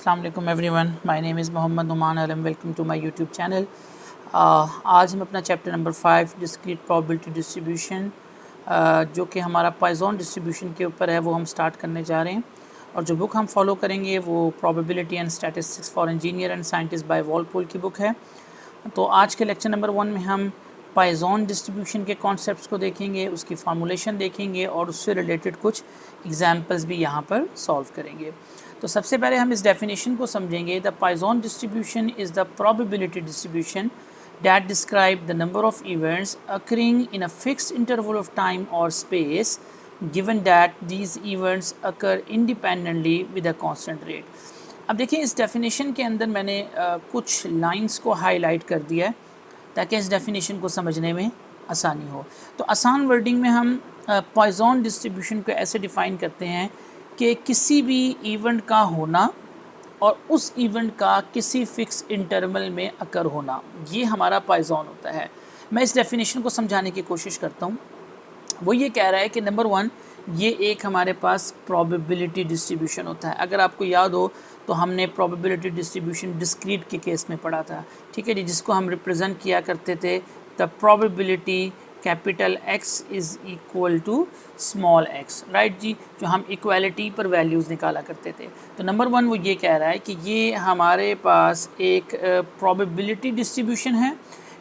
अस्सलाम वालेकुम everyone, my name is Mohammad Numan Alam. Welcome to my YouTube channel. आज हम अपना chapter number 5 discrete probability distribution जो कि हमारा पॉइज़न डिस्ट्रीब्यूशन के ऊपर है वो हम स्टार्ट करने जा रहे हैं। और जो बुक हम फॉलो करेंगे वो probability and statistics for engineer and scientist by Walpole की बुक है। तो आज के लेक्चर नंबर 1 में हम पॉइज़न डिस्ट्रीब्यूशन के कॉन्सेप्ट्स को देखेंगे, उसकी फार्मूलेशन देखेंगे और उससे रिलेटेड कुछ एग्जांपल्स भी यहाँ पर सॉल्व करेंगे। तो सबसे पहले हम इस डेफिनेशन को समझेंगे। The Poisson distribution is the probability distribution that describe the number of events occurring in a fixed interval of time or space given that these events occur independently with a constant rate। अब देखिए इस definition के अंदर मैंने कुछ lines को highlight कर दिया है ताकि इस डेफिनेशन को समझने में आसानी हो। तो आसान वर्डिंग में हम पॉइज़न डिस्ट्रीब्यूशन को ऐसे डिफ़ाइन करते हैं कि किसी भी इवेंट का होना और उस इवेंट का किसी फ़िक्स इंटरवल में अकर होना, ये हमारा पॉइज़न होता है। मैं इस डेफिनेशन को समझाने की कोशिश करता हूँ। वो ये कह रहा है कि नंबर 1, ये एक हमारे पास प्रोबेबिलिटी डिस्ट्रीब्यूशन होता है। अगर आपको याद हो तो हमने प्रोबेबिलिटी डिस्ट्रीब्यूशन डिस्क्रीट के केस में पढ़ा था, ठीक है जी, जिसको हम रिप्रेजेंट किया करते थे the probability capital X is equal to small x, right जी, जो हम इक्वालिटी पर वैल्यूज़ निकाला करते थे। तो नंबर 1 वो ये कह रहा है कि ये हमारे पास एक प्रोबेबिलिटी डिस्ट्रीब्यूशन है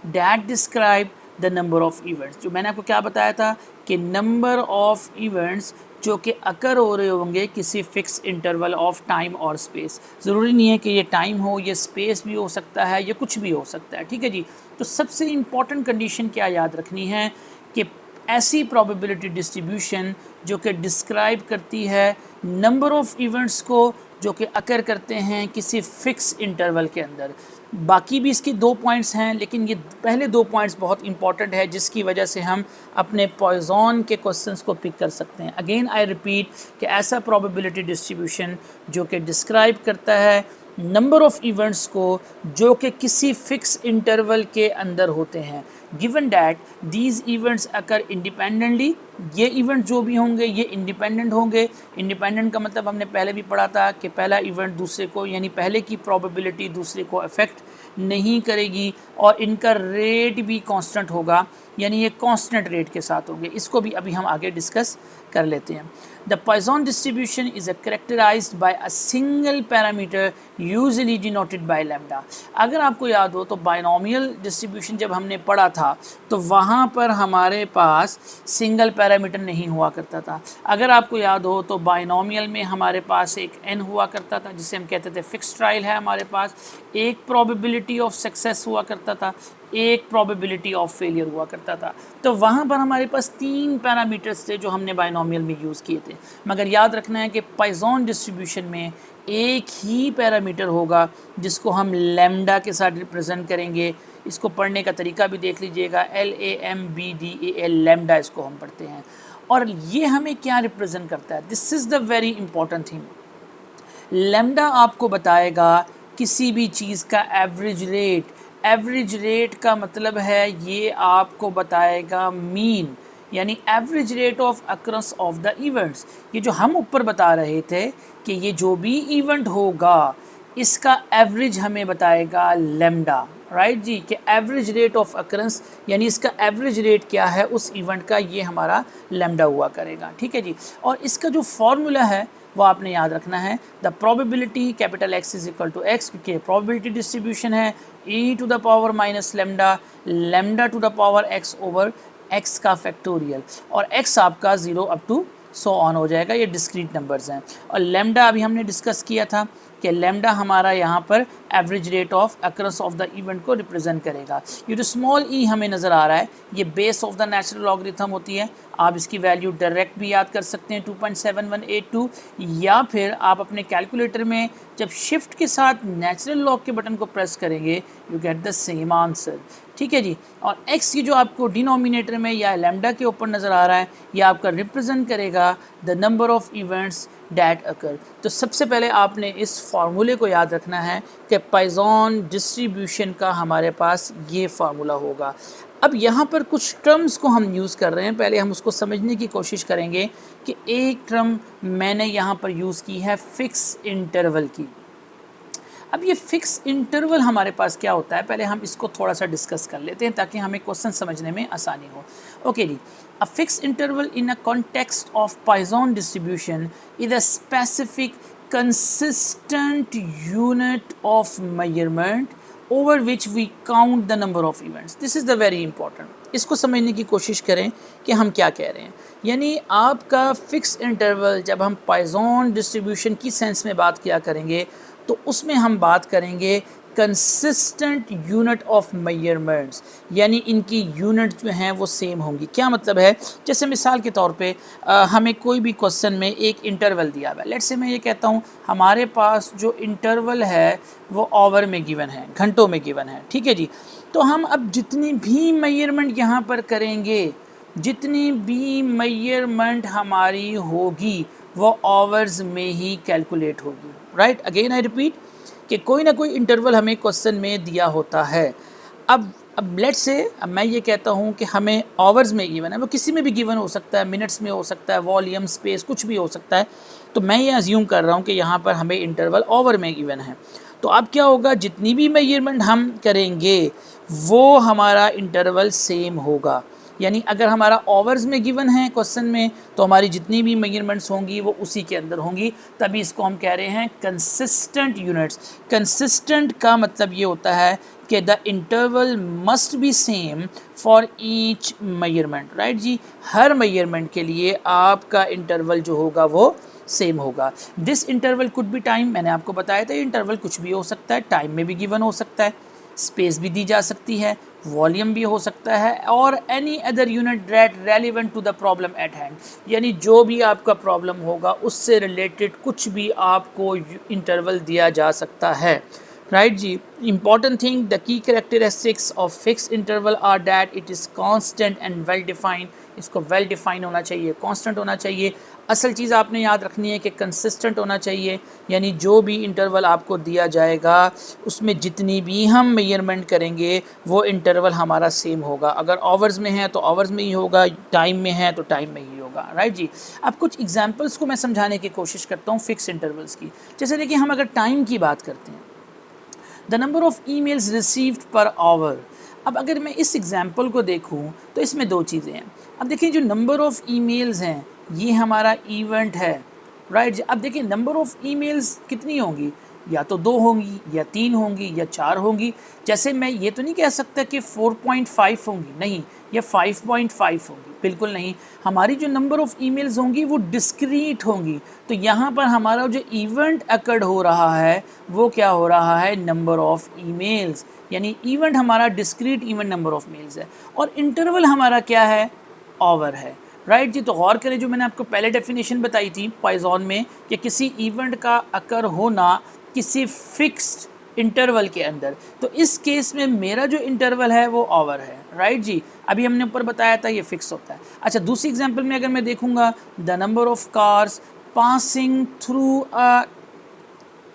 that describe the number of events. जो मैंने आपको क्या बताया था कि नंबर ऑफ़ इवेंट्स जो कि अकर हो रहे होंगे किसी फ़िक्स इंटरवल ऑफ टाइम और स्पेस। ज़रूरी नहीं है कि ये टाइम हो, ये स्पेस भी हो सकता है, ये कुछ भी हो सकता है, ठीक है जी। तो सबसे इम्पॉर्टेंट कंडीशन क्या याद रखनी है कि ऐसी प्रोबेबिलिटी डिस्ट्रीब्यूशन जो कि डिस्क्राइब करती है नंबर ऑफ़ इवेंट्स को जो कि अकर करते हैं किसी फ़िक्स इंटरवल के अंदर। बाकी भी इसके 2 पॉइंट्स हैं, लेकिन ये पहले 2 पॉइंट्स बहुत इंपॉर्टेंट है जिसकी वजह से हम अपने पॉइज़न के क्वेश्चंस को पिक कर सकते हैं। अगेन आई रिपीट कि ऐसा प्रोबेबिलिटी डिस्ट्रीब्यूशन जो कि डिस्क्राइब करता है नंबर ऑफ़ इवेंट्स को जो कि किसी फ़िक्स इंटरवल के अंदर होते हैं, given that these events occur independently. ये इवेंट जो भी होंगे ये इंडिपेंडेंट होंगे। इंडिपेंडेंट का मतलब हमने पहले भी पढ़ा था कि पहला इवेंट दूसरे को, यानी पहले की प्रोबेबिलिटी दूसरे को अफेक्ट नहीं करेगी और इनका रेट भी कांस्टेंट होगा, यानी ये कांस्टेंट रेट के साथ होंगे। इसको भी अभी हम आगे डिस्कस कर लेते हैं। The Poisson distribution is characterized by a single parameter usually denoted by lambda. अगर आपको याद हो तो बाइनोमियल डिस्ट्रीब्यूशन जब हमने पढ़ा था तो वहाँ पर हमारे पास सिंगल पैरामीटर नहीं हुआ करता था। अगर आपको याद हो तो बाइनोमियल में हमारे पास एक n हुआ करता था जिसे हम कहते थे फिक्स ट्रायल है हमारे पास, एक प्रोबेबिलिटी ऑफ सक्सेस हुआ करता था, एक प्रोबेबिलिटी ऑफ फेलियर हुआ करता था। तो वहाँ पर हमारे पास 3 पैरामीटर्स थे जो हमने बाइनोमियल में यूज़ किए थे। मगर याद रखना है कि पॉइज़न डिस्ट्रीब्यूशन में एक ही पैरामीटर होगा जिसको हम लैम्डा के साथ रिप्रेजेंट करेंगे। इसको पढ़ने का तरीका भी देख लीजिएगा, LAMBDA, लैम्डा इसको हम पढ़ते हैं। और ये हमें क्या रिप्रेजेंट करता है? This is the very important thing. Lambda आपको बताएगा किसी भी चीज़ का एवरेज रेट। एवरेज रेट का मतलब है ये आपको बताएगा मीन, यानी average rate of across of the events. ये जो हम ऊपर बता रहे थे कि ये जो भी इवेंट होगा इसका एवरेज हमें बताएगा लैम्डा, राइट जी, कि एवरेज रेट ऑफ अकरेंस यानी इसका एवरेज रेट क्या है उस इवेंट का, ये हमारा लैम्डा हुआ करेगा, ठीक है जी। और इसका जो फॉर्मूला है वो आपने याद रखना है, the probability capital X is equal to x, क्योंकि प्रोबेबिलिटी डिस्ट्रीब्यूशन है e to the power minus lambda, lambda to the power x over x का फैक्टोरियल, और x आपका 0 अप टू सो ऑन हो जाएगा। ये डिस्क्रीट नंबर्स हैं। और लैम्डा अभी हमने डिस्कस किया था कि लैम्डा हमारा यहाँ पर average rate of across of the event को रिप्रेजेंट करेगा। ये जो स्मॉल ई हमें नज़र आ रहा है ये base of the natural logarithm होती है। आप इसकी वैल्यू डायरेक्ट भी याद कर सकते हैं 2.7182, या फिर आप अपने कैलकुलेटर में जब शिफ्ट के साथ नेचुरल लॉग के बटन को प्रेस करेंगे you get the same answer, ठीक है जी। और x की जो आपको डिनोमिनेटर में या लैम्डा के ऊपर नज़र आ रहा है ये आपका रिप्रेजेंट करेगा the number of events that occur. तो सबसे पहले आपने इस फार्मूले को याद रखना है कि पॉइज़न डिस्ट्रीब्यूशन का हमारे पास ये फार्मूला होगा। अब यहाँ पर कुछ टर्म्स को हम यूज़ कर रहे हैं, पहले हम उसको समझने की कोशिश करेंगे कि एक टर्म मैंने यहाँ पर यूज़ की है फ़िक्स इंटरवल की। अब ये फिक्स इंटरवल हमारे पास क्या होता है, पहले हम इसको थोड़ा सा डिस्कस कर लेते हैं ताकि हमें क्वेश्चन समझने में आसानी हो। ओके जी, a fix interval in a context of Poisson distribution is a specific consistent unit of measurement over which we count the number of events. This is the very important. इसको समझने की कोशिश करें कि हम क्या कह रहे हैं। यानी आपका फिक्स इंटरवल, जब हम पॉइसन डिस्ट्रीब्यूशन की सेंस में बात किया करेंगे तो उसमें हम बात करेंगे कंसिस्टेंट यूनिट ऑफ मेजरमेंट्स, यानी इनकी यूनिट जो हैं वो सेम होंगी। क्या मतलब है, जैसे मिसाल के तौर पे हमें कोई भी क्वेश्चन में एक इंटरवल दिया हुआ है। लेट्स से मैं ये कहता हूँ हमारे पास जो इंटरवल है वो आवर में गिवन है, घंटों में गिवन है, ठीक है जी। तो हम अब जितनी भी मेजरमेंट यहाँ पर करेंगे, जितनी भी मेजरमेंट हमारी होगी वो आवर्स में ही कैलकुलेट होगी, राइट। अगेन आई रिपीट कि कोई ना कोई इंटरवल हमें क्वेश्चन में दिया होता है। अब लेट्स से अब मैं ये कहता हूँ कि हमें आवर्स में गिवन है, वो किसी में भी गिवन हो सकता है, मिनट्स में हो सकता है, वॉल्यूम, स्पेस, कुछ भी हो सकता है। तो मैं ये अज्यूम कर रहा हूँ कि यहाँ पर हमें इंटरवल आवर में गिवन है। तो अब क्या होगा, जितनी भी मेजरमेंट हम करेंगे वो हमारा इंटरवल सेम होगा। यानी अगर हमारा आवर्स में गिवन है क्वेश्चन में तो हमारी जितनी भी मेजरमेंट्स होंगी वो उसी के अंदर होंगी, तभी इसको हम कह रहे हैं कंसिस्टेंट यूनिट्स। कंसिस्टेंट का मतलब ये होता है कि the interval must be same for each measurement, right जी। हर मेजरमेंट के लिए आपका इंटरवल जो होगा वो सेम होगा। This interval could be time, मैंने आपको बताया था इंटरवल कुछ भी हो सकता है, टाइम में भी गिवन हो सकता है, स्पेस भी दी जा सकती है, वॉल्यूम भी हो सकता है, और any other unit that relevant to the problem at hand, यानी जो भी आपका प्रॉब्लम होगा उससे रिलेटेड कुछ भी आपको इंटरवल दिया जा सकता है, राइट जी। Important thing, the key characteristics of fix interval are that it is constant and well defined. इसको वेल डिफाइन होना चाहिए, कांस्टेंट होना चाहिए। असल चीज़ आपने याद रखनी है कि कंसिस्टेंट होना चाहिए, यानी जो भी इंटरवल आपको दिया जाएगा उसमें जितनी भी हम मेजरमेंट करेंगे वो इंटरवल हमारा सेम होगा। अगर आवर्स में है तो आवर्स में ही होगा, टाइम में है तो टाइम में ही होगा, राइट जी। अब कुछ एग्जांपल्स को मैं समझाने की कोशिश करता हूँ फिक्स इंटरवल्स की। जैसे देखिए, हम अगर टाइम की बात करते हैं, the number of emails received per hour. अब अगर मैं इस एग्जांपल को देखूं तो इसमें दो चीज़ें हैं। अब देखिए, जो नंबर ऑफ़ ईमेल्स हैं ये हमारा इवेंट है, राइट। अब देखिए, नंबर ऑफ़ ईमेल्स कितनी होंगी, या तो 2 होंगी, या 3 होंगी, या 4 होंगी। जैसे मैं ये तो नहीं कह सकता कि 4.5 होंगी, नहीं, या 5.5 होंगी, बिल्कुल नहीं। हमारी जो नंबर ऑफ़ ईमेल्स होंगी वो डिस्क्रीट होंगी। तो यहाँ पर हमारा जो इवेंट अकर्ड हो रहा है वो क्या हो रहा है, नंबर ऑफ़ ईमेल्स, यानी इवेंट हमारा discrete event number of mails है, और इंटरवल हमारा क्या है, आवर है, राइट जी। तो गौर करें, जो मैंने आपको पहले डेफिनेशन बताई थी पॉइसन में कि किसी इवेंट का अकर होना किसी फिक्स्ड इंटरवल के अंदर, तो इस केस में मेरा जो इंटरवल है वो आवर है, राइट जी। अभी हमने ऊपर बताया था ये फिक्स होता है। अच्छा, दूसरी एग्जांपल में अगर मैं देखूंगा, the number of cars passing through a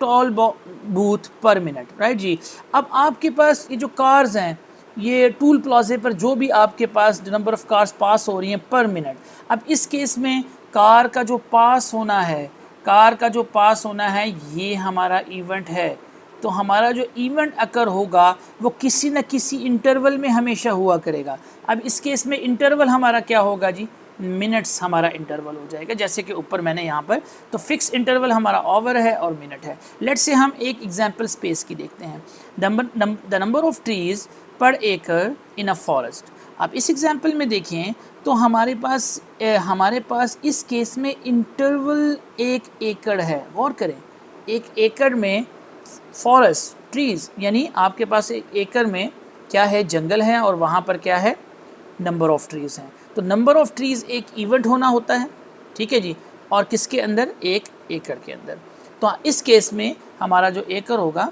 toll booth per minute, right जी। अब आपके पास ये जो कार्स हैं, ये टूल प्लाजे पर जो भी आपके पास नंबर ऑफ़ कार्स पास हो रही हैं पर मिनट। अब इस केस में कार का जो पास होना है, कार का जो पास होना है ये हमारा इवेंट है। तो हमारा जो इवेंट अकर होगा वो किसी न किसी इंटरवल में हमेशा हुआ करेगा। अब इस केस में इंटरवल हमारा क्या होगा जी, मिनट्स हमारा इंटरवल हो जाएगा, जैसे कि ऊपर मैंने यहाँ पर। तो फिक्स इंटरवल हमारा आवर है और मिनट है। लेट्स से हम एक एग्जांपल स्पेस की देखते हैं, द नंबर ऑफ ट्रीज़ पर एकड़ इन अ फॉरेस्ट। अब इस एग्जांपल में देखें तो हमारे पास इस केस में इंटरवल 1 एकड़ है। गौर करें, 1 एकड़ में फॉरेस्ट ट्रीज़, यानी आपके पास 1 एकड़ में क्या है, जंगल है, और वहाँ पर क्या है, नंबर ऑफ़ ट्रीज़ हैं। तो नंबर ऑफ़ ट्रीज़ एक इवेंट होना होता है, ठीक है जी, और किसके अंदर, 1 एकड़ के अंदर। तो इस केस में हमारा जो एकड़ होगा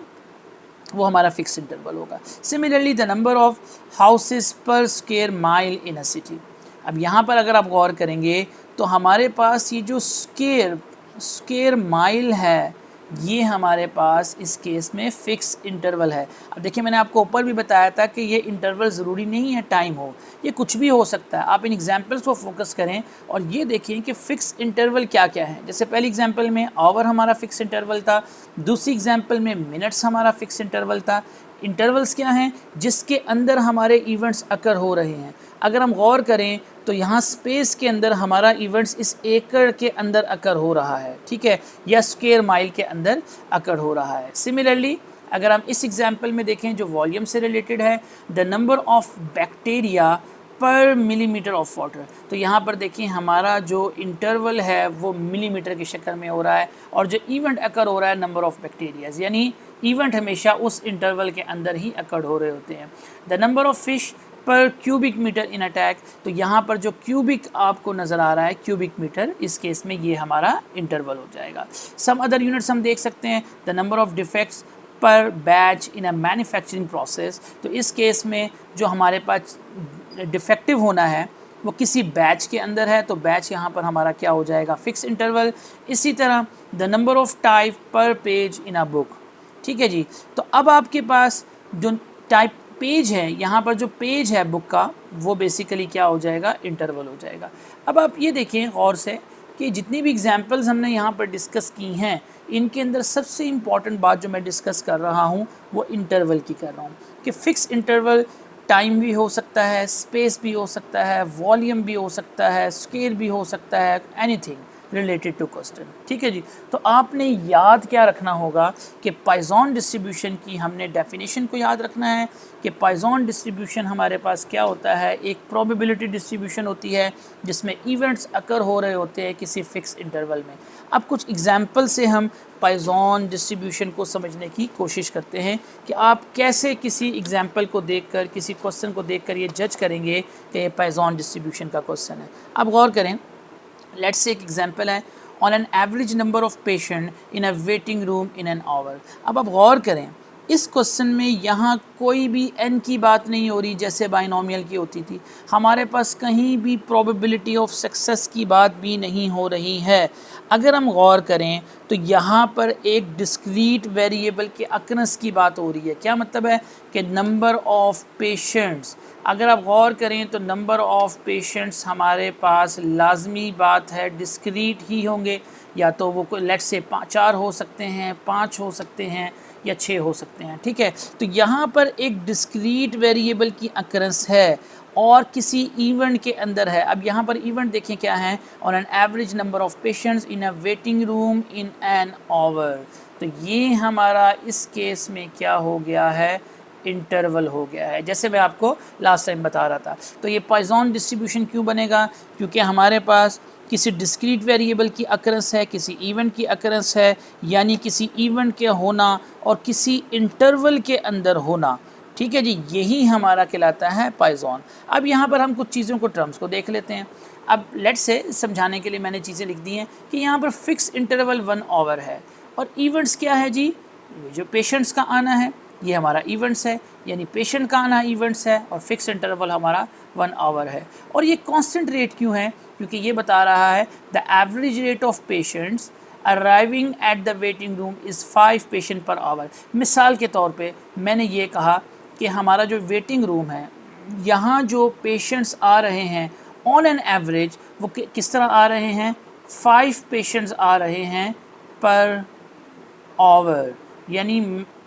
वो हमारा फिक्स इंटरवल होगा। Similarly the number of houses per square mile in a city. अब यहाँ पर अगर आप गौर करेंगे तो हमारे पास ये जो स्क्वायर माइल है ये हमारे पास इस केस में फ़िक्स इंटरवल है। अब देखिए मैंने आपको ऊपर भी बताया था कि ये इंटरवल ज़रूरी नहीं है टाइम हो, ये कुछ भी हो सकता है। आप इन एग्जांपल्स को फोकस करें और ये देखें कि फ़िक्स इंटरवल क्या क्या है। जैसे पहली एग्जांपल में आवर हमारा फ़िक्स इंटरवल था, दूसरी एग्जांपल में मिनट्स हमारा फ़िक्स इंटरवल था। इंटरवल्स क्या हैं? जिसके अंदर हमारे इवेंट्स अकर हो रहे हैं। अगर हम गौर करें तो यहाँ स्पेस के अंदर हमारा इवेंट्स इस एकड़ के अंदर अकर हो रहा है, ठीक है, या स्क्वायर माइल के अंदर अकर हो रहा है। सिमिलरली अगर हम इस एग्जांपल में देखें जो वॉल्यूम से रिलेटेड है, द नंबर ऑफ बैक्टीरिया पर मिलीमीटर ऑफ वाटर, तो यहाँ पर देखिए हमारा जो इंटरवल है वो मिलीमीटर की शक्ल में हो रहा है और जो इवेंट अकर हो रहा है नंबर ऑफ बैक्टीरियाज, यानी इवेंट हमेशा उस इंटरवल के अंदर ही अकर हो रहे होते हैं। द नंबर ऑफ फिश पर क्यूबिक मीटर इन अटैक, तो यहाँ पर जो क्यूबिक आपको नज़र आ रहा है क्यूबिक मीटर, इस केस में ये हमारा इंटरवल हो जाएगा। सम अदर यूनिट्स हम देख सकते हैं, द नंबर ऑफ डिफेक्ट्स पर batch in a manufacturing process, तो इस केस में जो हमारे पास डिफेक्टिव होना है वो किसी बैच के अंदर है, तो बैच यहाँ पर हमारा क्या हो जाएगा? Fix interval. इसी तरह द नंबर ऑफ टाइप पर पेज इन अ बुक, ठीक है जी। तो अब आपके पास जो टाइप पेज है, यहाँ पर जो पेज है बुक का, वो बेसिकली क्या हो जाएगा? इंटरवल हो जाएगा। अब आप ये देखें गौर से कि जितनी भी एग्जांपल्स हमने यहाँ पर डिस्कस की हैं, इनके अंदर सबसे इम्पॉर्टेंट बात जो मैं डिस्कस कर रहा हूँ वो इंटरवल की कर रहा हूँ कि फ़िक्स इंटरवल टाइम भी हो सकता है, स्पेस भी हो सकता है, वॉल्यूम भी हो सकता है, स्केल भी हो सकता है, एनीथिंग रिलेटेड टू क्वेश्चन, ठीक है जी। तो आपने याद क्या रखना होगा कि पॉइज़न डिस्ट्रीब्यूशन की हमने डेफिनेशन को याद रखना है कि पॉइज़न डिस्ट्रीब्यूशन हमारे पास क्या होता है? एक प्रोबेबिलिटी डिस्ट्रीब्यूशन होती है जिसमें इवेंट्स अकर हो रहे होते हैं किसी फिक्स इंटरवल में। अब कुछ एग्जांपल से हम पॉइज़न डिस्ट्रीब्यूशन को समझने की कोशिश करते हैं कि आप कैसे किसी एग्जांपल को देखकर, किसी क्वेश्चन को देखकर ये जज करेंगे कि ये पॉइज़न डिस्ट्रीब्यूशन का क्वेश्चन है। अब गौर करें, लेट्स से एक एग्जांपल है, on an average number of patient in a waiting room in an hour. अब आप गौर करें इस क्वेश्चन में यहाँ कोई भी n की बात नहीं हो रही जैसे बाइनोमियल की होती थी, हमारे पास कहीं भी प्रोबेबिलिटी ऑफ सक्सेस की बात भी नहीं हो रही है। अगर हम गौर करें तो यहाँ पर एक डिस्क्रीट वेरिएबल के अकरंस की बात हो रही है। क्या मतलब है कि नंबर ऑफ पेशेंट्स, अगर आप गौर करें तो नंबर ऑफ पेशेंट्स हमारे पास लाजमी बात है डिस्क्रीट ही होंगे, या तो वो लेट्स से 4 हो सकते हैं, 5 हो सकते हैं या 6 हो सकते हैं, ठीक है। तो यहाँ पर एक डिस्क्रीट वेरिएबल की अकरंस है और किसी इवेंट के अंदर है। अब यहाँ पर इवेंट देखें क्या है, on an average number of patients in a waiting room in an hour, तो ये हमारा इस केस में क्या हो गया है? इंटरवल हो गया है, जैसे मैं आपको लास्ट टाइम बता रहा था। तो ये पॉइज़न डिस्ट्रीब्यूशन क्यों बनेगा? क्योंकि हमारे पास किसी डिस्क्रीट वेरिएबल की अकरंस है, किसी इवेंट की अकरंस है, यानी किसी इवेंट के होना और किसी इंटरवल के अंदर होना, ठीक है जी, यही हमारा कहलाता है पॉइज़न। अब यहाँ पर हम कुछ चीज़ों को, टर्म्स को देख लेते हैं। अब लेट्स से समझाने के लिए मैंने चीज़ें लिख दी हैं कि यहाँ पर फिक्स इंटरवल 1 आवर है और इवेंट्स क्या है जी? जो पेशेंट्स का आना है ये हमारा इवेंट्स है, यानी पेशेंट का आना इवेंट्स है और फिक्स इंटरवल हमारा 1 आवर है। और ये कांस्टेंट रेट क्यों है? क्योंकि ये बता रहा है the average rate of patients arriving at the waiting room is 5 patient per hour. मिसाल के तौर पे मैंने ये कहा कि हमारा जो वेटिंग रूम है, यहाँ जो पेशेंट्स आ रहे हैं ऑन एन एवरेज वो किस तरह आ रहे हैं? 5 पेशेंट्स आ रहे हैं पर आवर, यानी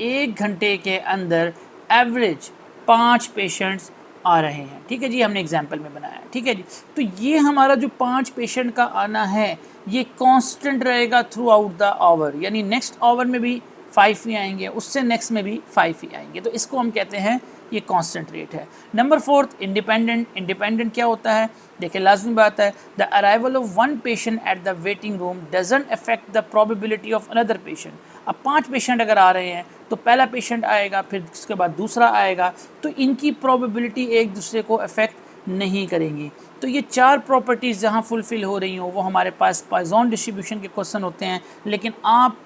1 घंटे के अंदर एवरेज 5 पेशेंट्स आ रहे हैं, ठीक है जी, हमने एग्जाम्पल में बनाया, ठीक है जी। तो ये हमारा जो 5 पेशेंट का आना है ये कांस्टेंट रहेगा थ्रू आउट द आवर, यानी नेक्स्ट आवर में भी 5 ही आएंगे, उससे नेक्स्ट में भी 5 ही आएंगे, तो इसको हम कहते हैं ये कांस्टेंट रेट है। Number 4 independent. इंडिपेंडेंट क्या होता है? देखिए लाजमी बात है, the arrival of 1 patient at the waiting room doesn't affect the probability of another patient. अब 5 पेशेंट अगर आ रहे हैं तो पहला पेशेंट आएगा, फिर उसके बाद दूसरा आएगा, तो इनकी प्रोबेबिलिटी एक दूसरे को अफेक्ट नहीं करेंगी। तो ये 4 प्रॉपर्टीज़ जहाँ फुलफ़िल हो रही हो वो हमारे पास पॉइज़न डिस्ट्रीब्यूशन के क्वेश्चन होते हैं। लेकिन आप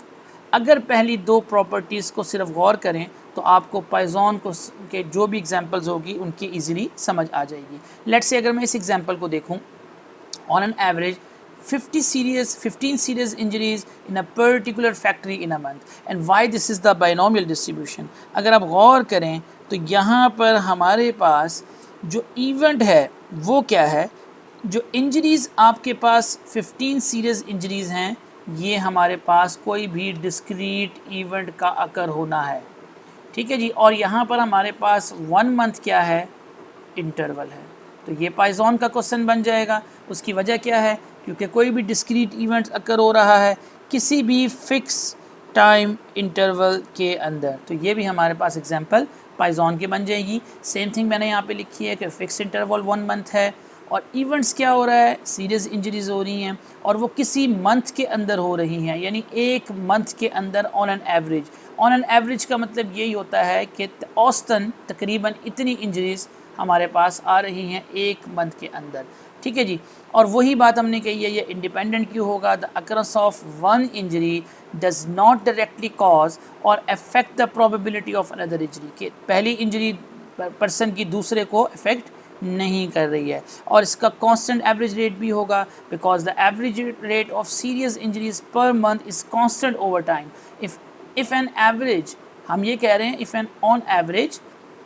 अगर पहली 2 प्रॉपर्टीज़ को सिर्फ गौर करें तो आपको पॉइज़न को के जो भी एग्जांपल्स होगी उनकी इजीली समझ आ जाएगी। लेट्स से अगर मैं इस एग्जांपल को देखूं, on an average 15 serious injuries in a particular factory in a month and why this is the binomial distribution। अगर आप गौर करें तो यहाँ पर हमारे पास जो इवेंट है वो क्या है, जो इंजरीज़ आपके पास 15 सीरियस इंजरीज़ हैं, ये हमारे पास कोई भी डिस्क्रीट इवेंट का अकर होना है, ठीक है जी। और यहाँ पर हमारे पास 1 मंथ क्या है, इंटरवल है। तो ये पाइजॉन का क्वेश्चन बन जाएगा। उसकी वजह क्या है, क्योंकि कोई भी डिस्क्रीट इवेंट अकर हो रहा है किसी भी फिक्स टाइम इंटरवल के अंदर, तो ये भी हमारे पास एग्जांपल पाइजॉन की बन जाएगी। सेम थिंग मैंने यहाँ पे लिखी है कि फिक्स इंटरवल 1 मंथ है और इवेंट्स क्या हो रहा है, सीरियस इंजरीज हो रही हैं और वो किसी मंथ के अंदर हो रही हैं, यानी एक मंथ के अंदर on an average. On an average का मतलब यही होता है कि औसतन तकरीबन इतनी इंजरीज़ हमारे पास आ रही हैं एक मंथ के अंदर, ठीक है जी। और वही बात हमने कही है, ये इंडिपेंडेंट क्यों होगा, the occurrence of one injury does not directly cause और affect the probability of another injury, कि पहली इंजरी पर्सन की दूसरे को अफेक्ट नहीं कर रही है। और इसका कांस्टेंट एवरेज रेट भी होगा because the average rate of serious injuries per month is constant over time. If an average, हम ये कह रहे हैं if an on average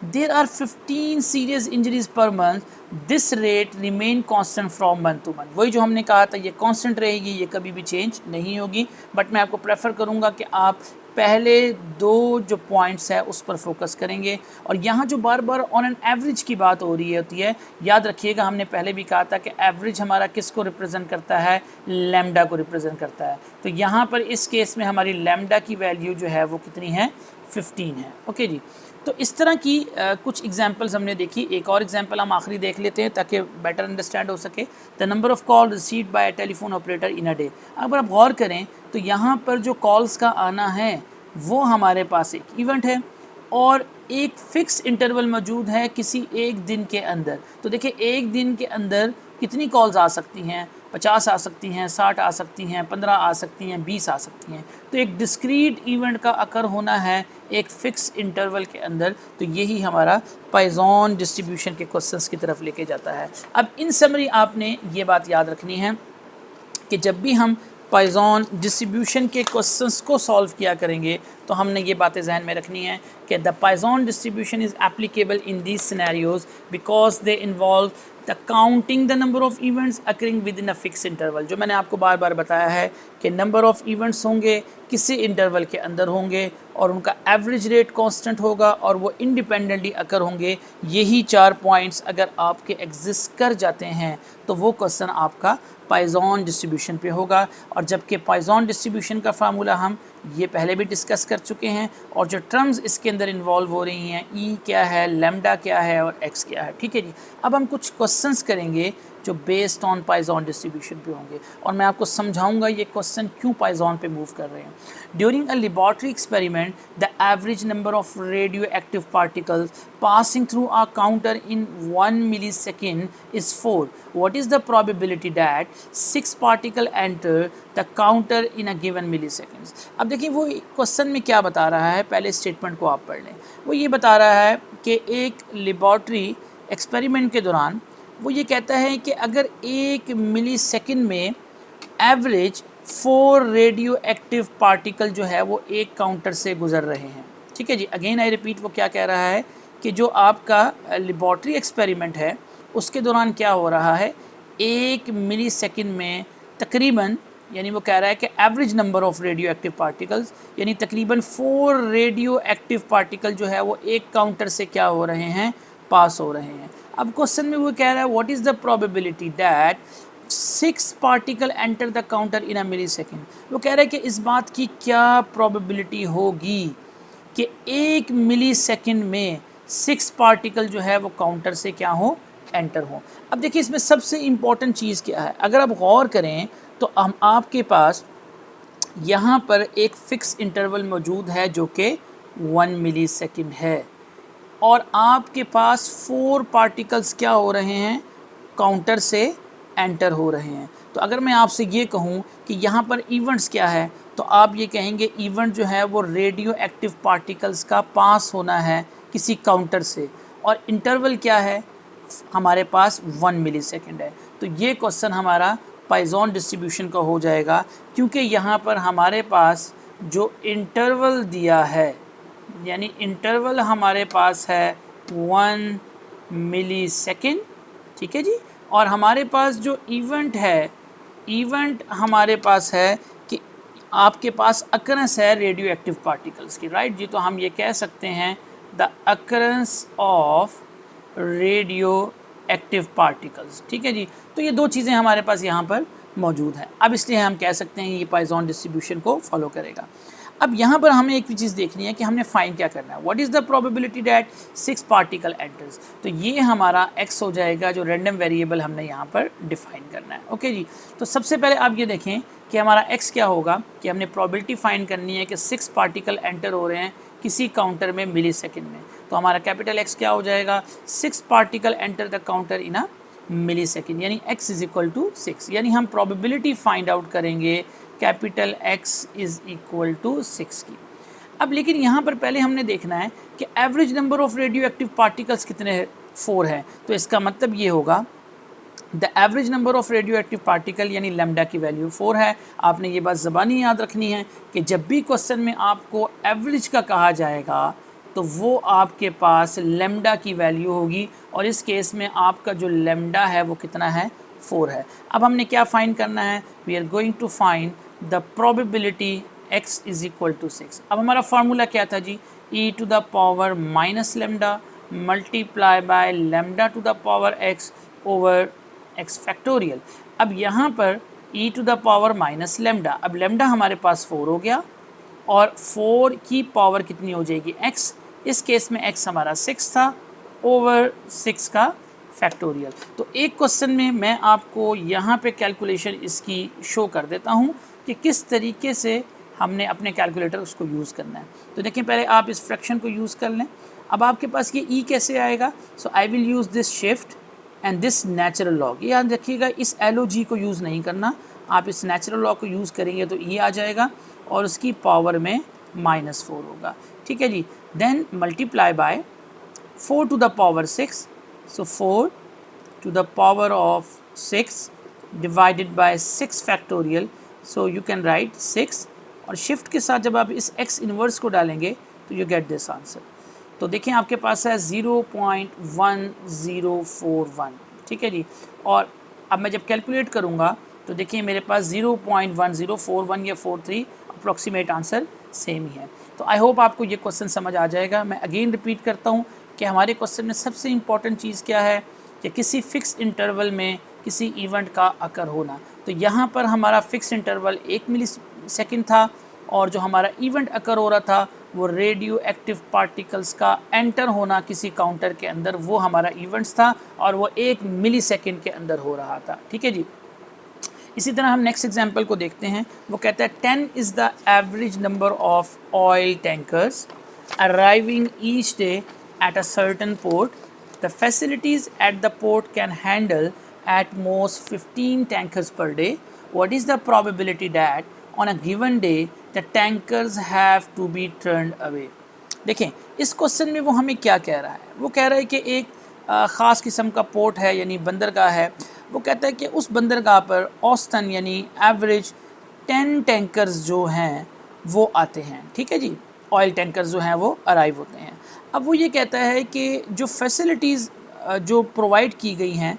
there are 15 serious injuries per month, this rate remain constant from month to month। वही जो हमने कहा था, ये constant रहेगी, ये कभी भी चेंज नहीं होगी। बट मैं आपको प्रेफर करूँगा कि आप पहले दो जो पॉइंट्स है उस पर फोकस करेंगे। और यहाँ जो बार बार ऑन एन एवरेज की बात हो रही होती है, याद रखिएगा हमने पहले भी कहा था कि एवरेज हमारा किसको रिप्रेजेंट करता है, लैम्डा को रिप्रेजेंट करता है। तो यहाँ पर इस केस में हमारी लैम्डा की वैल्यू जो है वो कितनी है, 15 है। ओके जी, तो इस तरह की कुछ एग्जांपल्स हमने देखी। एक और एग्जांपल हम आखिरी देख लेते हैं ताकि बेटर अंडरस्टैंड हो सके। The number of call received by a telephone operator in a day. अगर आप गौर करें तो यहाँ पर जो कॉल्स का आना है वो हमारे पास एक इवेंट है और एक फ़िक्स इंटरवल मौजूद है किसी एक दिन के अंदर। तो देखिए एक दिन के अंदर कितनी कॉल्स आ सकती हैं, 50 आ सकती हैं, 60 आ सकती हैं, 15 आ सकती हैं, 20 आ सकती हैं। तो एक डिस्क्रीट इवेंट का अकर होना है एक फ़िक्स इंटरवल के अंदर। तो यही हमारा पाइजॉन डिस्ट्रीब्यूशन के क्वेश्चंस की तरफ लेके जाता है। अब इन समरी आपने ये बात याद रखनी है कि जब भी हम पाइजॉन डिस्ट्रीब्यूशन के क्वेश्चंस को सॉल्व किया करेंगे तो हमने ये बातें जहन में रखनी है कि the Poisson distribution is applicable in these scenarios because they involve the counting the number of events occurring within a fix interval. जो मैंने आपको बार बार बताया है कि नंबर ऑफ़ इवेंट्स होंगे किसी इंटरवल के अंदर होंगे और उनका एवरेज रेट कांस्टेंट होगा और वो इंडिपेंडेंटली अकर होंगे। यही 4 पॉइंट्स अगर आपके एग्जिस्ट कर जाते हैं तो वो क्वेश्चन आपका पाइजॉन डिस्ट्रीब्यूशन पे होगा। और जबकि पाइजॉन डिस्ट्रीब्यूशन का फार्मूला हम ये पहले भी डिस्कस कर चुके हैं और जो टर्म्स इसके अंदर इन्वॉल्व हो रही हैं, ई क्या है, लैम्डा क्या है और एक्स क्या है, ठीक है जी। अब हम कुछ क्वेश्चंस करेंगे जो बेस्ड ऑन पाइजॉन डिस्ट्रीब्यूशन पे होंगे और मैं आपको समझाऊंगा ये क्वेश्चन क्यों पाइजॉन पे मूव कर रहे हैं। During a laboratory experiment the average number of radio active particles passing through a counter in 1 millisecond is 4। What is the probability that 6 particle enter the counter in a given milliseconds. अब देखिए वो question में क्या बता रहा है, पहले statement को आप पढ़ लें। वो ये बता रहा है कि एक लेबोरेटरी एक्सपेरिमेंट के दौरान वो ये कहता है कि अगर 1 मिलीसेकंड में एवरेज 4 रेडियो एक्टिव पार्टिकल जो है वो एक काउंटर से गुजर रहे हैं, ठीक है जी। अगेन आई रिपीट, वो क्या कह रहा है कि जो आपका लेबोरेटरी एक्सपेरिमेंट है उसके दौरान क्या हो रहा है, 1 मिलीसेकंड में तकरीबन, यानी वो कह रहा है कि average number of radio active particles यानी तकरीबन 4 रेडियो एक्टिव पार्टिकल जो है वो एक काउंटर से क्या हो रहे हैं, पास हो रहे हैं। अब क्वेश्चन में वो कह रहा है what is the probability that 6 particle enter the counter in a millisecond. वो कह रहा है कि इस बात की क्या प्रोबेबिलिटी होगी कि 1 मिलीसेकंड में 6 पार्टिकल जो है वो काउंटर से क्या हो, एंटर हो। अब देखिए इसमें सबसे इम्पॉर्टेंट चीज़ क्या है, अगर आप गौर करें तो हम आपके पास यहाँ पर एक फ़िक्स इंटरवल मौजूद है जो कि 1 मिलीसेकंड है और आपके पास 4 पार्टिकल्स क्या हो रहे हैं, काउंटर से एंटर हो रहे हैं। तो अगर मैं आपसे ये कहूँ कि यहाँ पर इवेंट्स क्या है तो आप ये कहेंगे इवेंट जो है वो रेडियो एक्टिव पार्टिकल्स का पास होना है किसी काउंटर से और इंटरवल क्या है, हमारे पास 1 मिलीसेकंड है। तो ये क्वेश्चन हमारा पाइजॉन डिस्ट्रीब्यूशन का हो जाएगा, क्योंकि यहाँ पर हमारे पास जो इंटरवल दिया है, यानी इंटरवल हमारे पास है 1 मिलीसेकंड, ठीक है जी, और हमारे पास जो इवेंट है, इवेंट हमारे पास है कि आपके पास अकरेंस है रेडियो एक्टिव पार्टिकल्स की, राइट जी। तो हम ये कह सकते हैं the occurrence of radio active particles, ठीक है जी। तो ये दो चीज़ें हमारे पास यहाँ पर मौजूद हैं। अब इसलिए हम कह सकते हैं ये पाइजॉन डिस्ट्रीब्यूशन को फॉलो करेगा। अब यहाँ पर हमें एक भी चीज़ देखनी है कि हमने फाइंड क्या करना है, what is the probability that 6 particle enters. तो ये हमारा x हो जाएगा, जो रैंडम वेरिएबल हमने यहाँ पर डिफाइन करना है। ओके जी, तो सबसे पहले आप ये देखें कि हमारा x क्या होगा, कि हमने प्रोबेबिलिटी फाइंड करनी है कि 6 पार्टिकल एंटर हो रहे हैं किसी काउंटर में मिली सेकेंड में। तो हमारा कैपिटल X क्या हो जाएगा, 6 particle enter the counter in a millisecond, यानी x इज इक्वल टू 6, यानी हम प्रोबेबिलिटी फाइंड आउट करेंगे capital X is equal to 6 की। अब लेकिन यहाँ पर पहले हमने देखना है कि average number of radio active particles कितने हैं, 4 है। तो इसका मतलब ये होगा the average number of radio active particle यानी लैम्डा की वैल्यू 4 है। आपने ये बात ज़बानी याद रखनी है कि जब भी क्वेश्चन में आपको एवरेज का कहा जाएगा तो वो आपके पास लैम्डा की वैल्यू होगी, और इस केस में आपका जो लैम्डा है वो कितना है, 4 है। अब हमने क्या फाइंड करना है, we are going to find the probability x is equal to 6। अब हमारा फार्मूला क्या था जी, e to the power minus lambda multiply by lambda to the power x over x factorial. अब यहाँ पर e to the power minus lambda, अब lambda हमारे पास 4 हो गया, और 4 की पावर कितनी हो जाएगी, x। इस केस में x हमारा 6 था, ओवर 6 का फैक्टोरियल। तो एक क्वेश्चन में मैं आपको यहाँ पे कैलकुलेशन इसकी शो कर देता हूँ कि किस तरीके से हमने अपने कैलकुलेटर उसको यूज़ करना है। तो देखें, पहले आप इस फ्रैक्शन को यूज़ कर लें। अब आपके पास ये e कैसे आएगा, so I will use this shift and this natural log. याद रखिएगा, इस LOG को यूज़ नहीं करना, आप इस नेचुरल लॉग को यूज़ करेंगे तो e आ जाएगा और उसकी पावर में -4 होगा, ठीक है जी। Then multiply by 4 to the power 6, so 4 to the power of 6 divided by 6 factorial, so you can write 6, और शिफ्ट के साथ जब आप इस x इन्वर्स को डालेंगे तो यू गेट दिस आंसर। तो देखें आपके पास है 0.1041, ठीक है जी। और अब मैं जब कैलकुलेट करूँगा तो देखिए मेरे पास 0.1041 या 43 अप्रॉक्सीमेट आंसर सेम ही है। तो आई होप आपको ये क्वेश्चन समझ आ जाएगा। मैं अगेन रिपीट करता हूँ कि हमारे क्वेश्चन में सबसे इम्पॉर्टेंट चीज़ क्या है कि किसी फिक्स इंटरवल में किसी इवेंट का अकर होना। तो यहाँ पर हमारा फिक्स इंटरवल 1 मिली सेकेंड था, और जो हमारा इवेंट अकर हो रहा था वो रेडियो एक्टिव पार्टिकल्स का एंटर होना किसी काउंटर के अंदर, वो हमारा इवेंट्स था, और वो 1 मिली सेकेंड के अंदर हो रहा था, ठीक है जी। इसी तरह हम नेक्स्ट एग्जांपल को देखते हैं। वो कहता है 10 is the average number of oil tankers arriving each day at a certain port. The facilities at the port can handle at most 15 tankers per day. What is the probability that on a given day the tankers have to be turned away? देखें, इस question में वो हमें क्या कह रहा है, वो कह रहा है कि एक ख़ास किस्म का पोर्ट है, यानी बंदरगाह है। वो कहता है कि उस बंदरगाह पर औसतन यानी एवरेज 10 टैंकर्स जो हैं वो आते हैं, ठीक है जी। ऑयल टैंकर्स जो हैं वो अराइव होते हैं। अब वो ये कहता है कि जो फैसिलिटीज़ जो प्रोवाइड की गई हैं,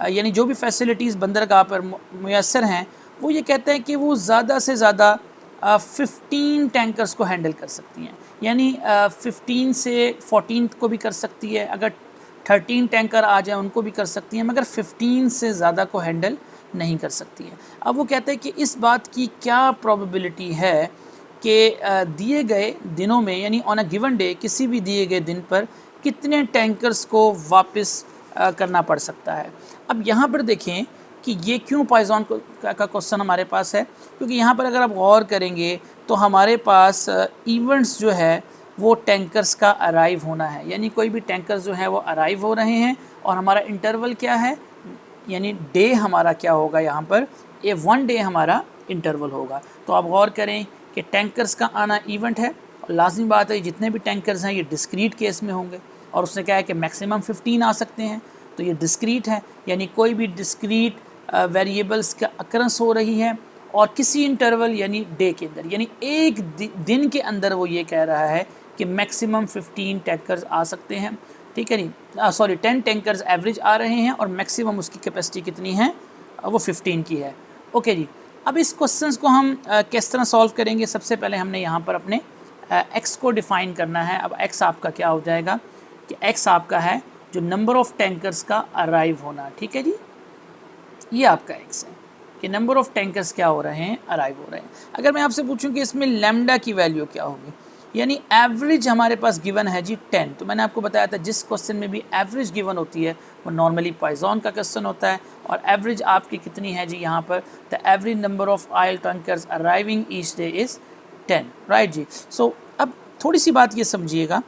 यानी जो भी फैसिलिटीज़ बंदरगाह पर मुयस्सर हैं, वो ये कहते हैं कि वो ज़्यादा से ज़्यादा 15 टैंकर्स को हैंडल कर सकती हैं, यानी 15 से 14 को भी कर सकती है, अगर 13 टैंकर आ जाए उनको भी कर सकती हैं, मगर 15 से ज़्यादा को हैंडल नहीं कर सकती हैं। अब वो कहते हैं कि इस बात की क्या प्रोबेबिलिटी है कि दिए गए दिनों में, यानी ऑन अ गिवन डे, किसी भी दिए गए दिन पर कितने टैंकर्स को वापस करना पड़ सकता है। अब यहाँ पर देखें कि ये क्यों पाइजॉन का क्वेश्चन हमारे पास है, क्योंकि यहाँ पर अगर आप गौर करेंगे तो हमारे पास इवेंट्स जो है वो टैंकर्स का अराइव होना है, यानी कोई भी टैंकर्स जो हैं वो अराइव हो रहे हैं, और हमारा इंटरवल क्या है, यानी डे हमारा क्या होगा, यहाँ पर ये 1 डे हमारा इंटरवल होगा। तो आप गौर करें कि टैंकर्स का आना इवेंट है, और लाजमी बात है जितने भी टैंकर्स हैं ये डिस्क्रीट केस में होंगे, और उसने कहा है कि मैक्सिमम 15 आ सकते हैं, तो ये डिस्क्रीट है, यानी कोई भी डिस्क्रीट वेरिएबल्स का अकरेंस हो रही है और किसी इंटरवल यानी डे के अंदर, यानी एक दिन के अंदर वो ये कह रहा है कि मैक्सिमम 15 टैंकर्स आ सकते हैं, ठीक है नहीं, सॉरी 10 टैंकर्स एवरेज आ रहे हैं और मैक्सिमम उसकी कैपेसिटी कितनी है, वो 15 की है। ओके जी, अब इस क्वेश्चंस को हम किस तरह सॉल्व करेंगे? सबसे पहले हमने यहाँ पर अपने एक्स को डिफ़ाइन करना है। अब एक्स आपका क्या हो जाएगा कि एक्स आपका है जो नंबर ऑफ़ टैंकर्स का अराइव होना, ठीक है जी, ये आपका एक्स है कि नंबर ऑफ़ टैंकर्स क्या हो रहे हैं, अराइव हो रहे हैं। अगर मैं आपसे पूछूं कि इसमें लैम्डा की वैल्यू क्या होगी, यानी एवरेज हमारे पास गिवन है जी 10, तो मैंने आपको बताया था जिस क्वेश्चन में भी एवरेज गिवन होती है वो नॉर्मली पॉइजन का क्वेश्चन होता है, और एवरेज आपकी कितनी है जी यहाँ पर, the average number of oil tankers arriving each day is 10, right जी। सो अब थोड़ी सी बात ये समझिएगा,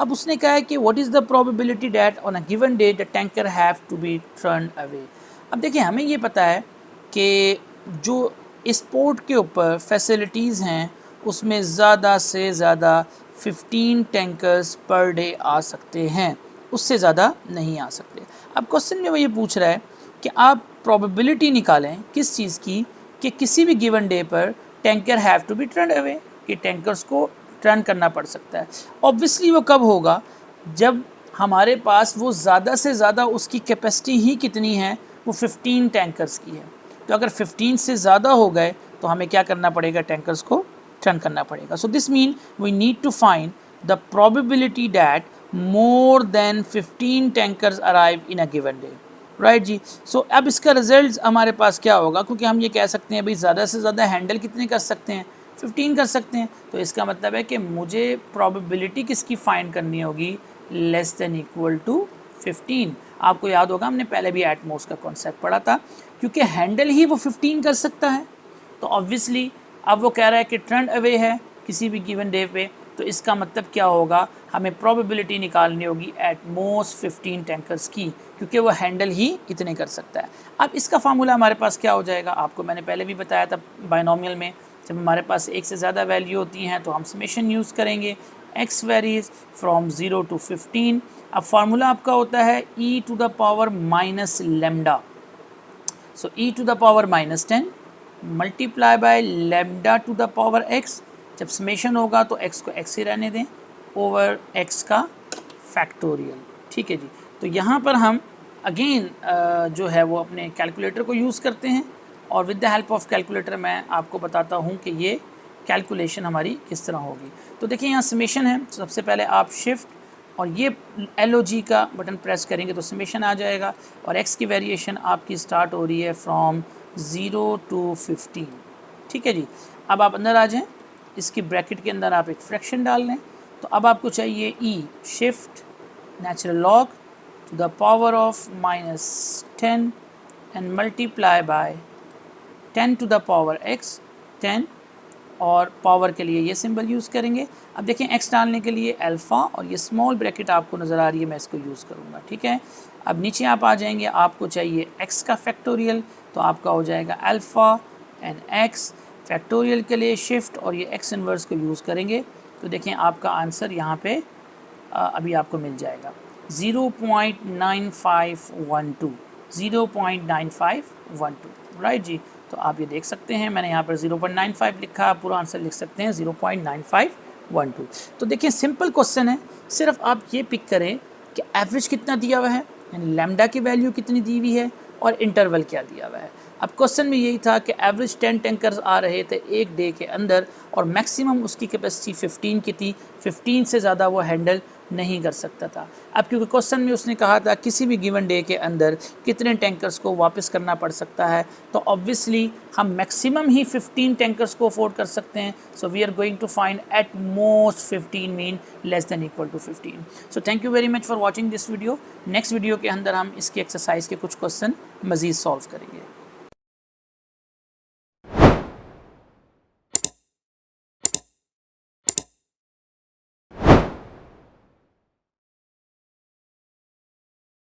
अब उसने कहा है कि what is the probability that on a given day the tanker have to be turn away. अब देखिए हमें ये पता है कि जो इस पोर्ट के ऊपर फैसिलिटीज़ हैं उसमें ज़्यादा से ज़्यादा 15 टैंकर्स पर डे आ सकते हैं, उससे ज़्यादा नहीं आ सकते। अब क्वेश्चन में वो ये पूछ रहा है कि आप प्रोबेबिलिटी निकालें किस चीज़ की, कि किसी भी गिवन डे पर tanker have to be turn away, कि टैंकर्स को टर्न करना पड़ सकता है। ऑब्वियसली वो कब होगा, जब हमारे पास वो ज़्यादा से ज़्यादा उसकी कैपेसिटी ही कितनी है, वो 15 टैंकर्स की है। तो अगर 15 से ज़्यादा हो गए तो हमें क्या करना पड़ेगा, टैंकर्स को टर्न करना पड़ेगा। So this mean we need to find the probability that more than 15 tankers arrive in a given day, right जी। सो अब इसका रिजल्ट हमारे पास क्या होगा, क्योंकि हम ये कह सकते हैं भाई ज़्यादा से ज़्यादा हैंडल कितने कर सकते हैं, 15 कर सकते हैं, तो इसका मतलब है कि मुझे प्रोबेबिलिटी किसकी फाइंड करनी होगी, लेस देन इक्वल टू 15। आपको याद होगा हमने पहले भी एटमॉस का कॉन्सेप्ट पढ़ा था, क्योंकि हैंडल ही वो 15 कर सकता है, तो ऑब्वियसली अब वो कह रहा है कि टर्न अवे है किसी भी गिवन डे पे, तो इसका मतलब क्या होगा, हमें प्रोबेबिलिटी निकालनी होगी एट मोस्ट 15 टैंकर्स की, क्योंकि वो हैंडल ही इतने कर सकता है। अब इसका फार्मूला हमारे पास क्या हो जाएगा, आपको मैंने पहले भी बताया था, बाइनोमियल में जब हमारे पास एक से ज़्यादा वैल्यू होती हैं तो हम समेशन यूज़ करेंगे, x वेरीज फ्रॉम 0 to 15। अब फार्मूला आपका होता है e to the power minus lambda, so e to the power minus 10 multiply by lambda to the power x, जब समेशन होगा तो x को x ही रहने दें, ओवर x का फैक्टोरियल, ठीक है जी। तो यहाँ पर हम अगेन जो है वो अपने कैलकुलेटर को यूज़ करते हैं, और with the help of calculator मैं आपको बताता हूँ कि ये कैलकुलेशन हमारी किस तरह होगी। तो देखिए यहाँ समेशन है, सबसे पहले आप शिफ्ट और ये LOG का बटन प्रेस करेंगे तो समेशन आ जाएगा, और x की वेरिएशन आपकी स्टार्ट हो रही है फ्रॉम 0 to 15, ठीक है जी। अब आप अंदर आ जाएं, इसकी ब्रैकेट के अंदर आप एक फ्रैक्शन डाल लें, तो अब आपको चाहिए e shift natural log to the power of -10 and multiply by 10 to the power x 10, और पावर के लिए ये सिंबल यूज़ करेंगे। अब देखें x डालने के लिए अल्फ़ा, और ये स्मॉल ब्रैकेट आपको नज़र आ रही है, मैं इसको यूज़ करूँगा, ठीक है। अब नीचे आप आ जाएंगे, आपको चाहिए x का फैक्टोरियल, तो आपका हो जाएगा अल्फ़ा एंड x, फैक्टोरियल के लिए शिफ्ट और ये x इन्वर्स को यूज़ करेंगे, तो देखें आपका आंसर यहाँ पे अभी आपको मिल जाएगा 0.9512, 0.9512, राइट जी। तो आप ये देख सकते हैं, मैंने यहाँ पर 0.95 लिखा, आप पूरा आंसर लिख सकते हैं 0.9512। तो देखिए सिंपल क्वेश्चन है, सिर्फ आप ये पिक करें कि एवरेज कितना दिया हुआ है, यानी लैम्डा की वैल्यू कितनी दी हुई है और इंटरवल क्या दिया हुआ है। अब क्वेश्चन में यही था कि एवरेज 10 टैंकर्स आ रहे थे एक डे के अंदर, और मैक्सिमम उसकी कैपेसिटी 15 की थी, 15 से ज़्यादा वो हैंडल नहीं कर सकता था। अब क्योंकि क्वेश्चन में उसने कहा था किसी भी गिवन डे के अंदर कितने टैंकर्स को वापस करना पड़ सकता है, तो ऑब्वियसली हम मैक्सिमम ही 15 टैंकर्स को अफोर्ड कर सकते हैं। So we are going to find at most 15 mean less than equal to 15। So thank you very much for watching this video. Next video के अंदर हम इसकी एक्सरसाइज के कुछ क्वेश्चन मज़ीद सॉल्व करेंगे।